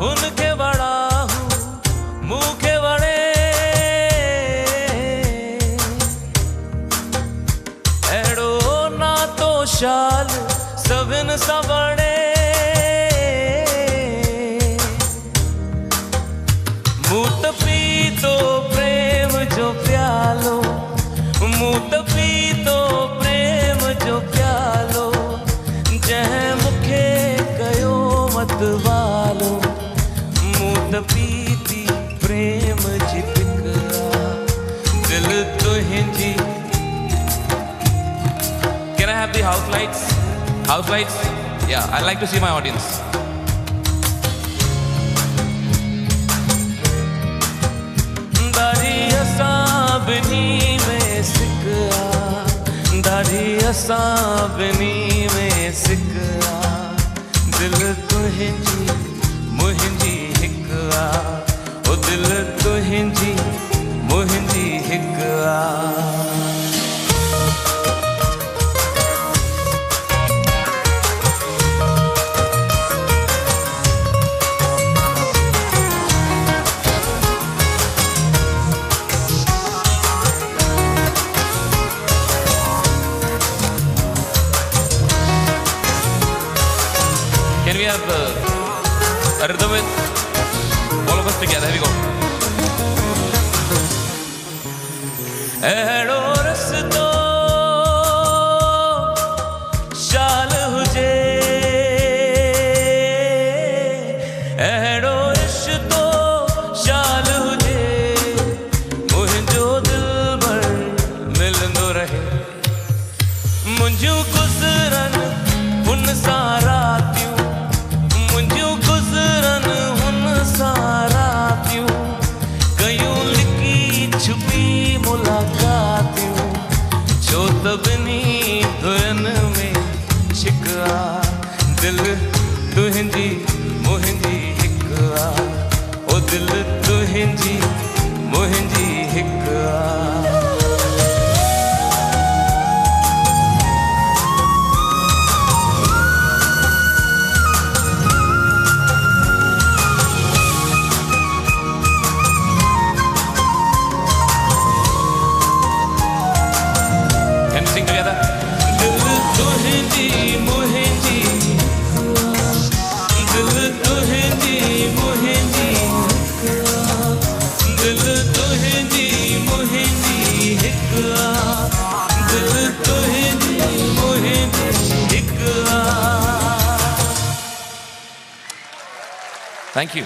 उनके बड़ा हूँ मुँह के बड़े एड़ो ना तो शाल सभिन सा बड़े मूत पी तो प्रेम जो प्यालो मूत पी तो प्रेम जो प्यालो जह मुखे कयो मत वालो मूत पीती प्रेम जी पिकरा दिल तुहिंजी. Can I have the house lights? House lights? Yeah, I like to see my audience. दाढ़ी असाबनी में सिकरा दाढ़ी असाबनी में सिकरा दिल तुहिंजी मुहिंजी हिकरा ओ दिल तुहिंजी मुहिंजी हिकरा. Can we have a rhythm with all of us together? Here we go. एड़ो रस्तो शाल हुजे एड़ो रिश्तो शाल हुजे मुंहिंजो दिलबर मिलंदो रहे मुंहिंजूं गुज़रन हुन सां रातियूं मुंहिंजूं गुज़रन हुन सां रातियूं कयूं लिकी छुपी मुलाक़ातियूं छो त ॿिन्ही धुन में छिकरा दिल तुहिंजी मुहिंजी हिकरा ओ दिल तुहिंजी मुहिंजी हिकरा. Sing together. दिल तुहिंजी मुहिंजी दिल तुहिंजी मुहिंजी दिल तुहिंजी मुहिंजी हिकरा दिल तुहिंजी मुहिंजी हिकरा. Thank you.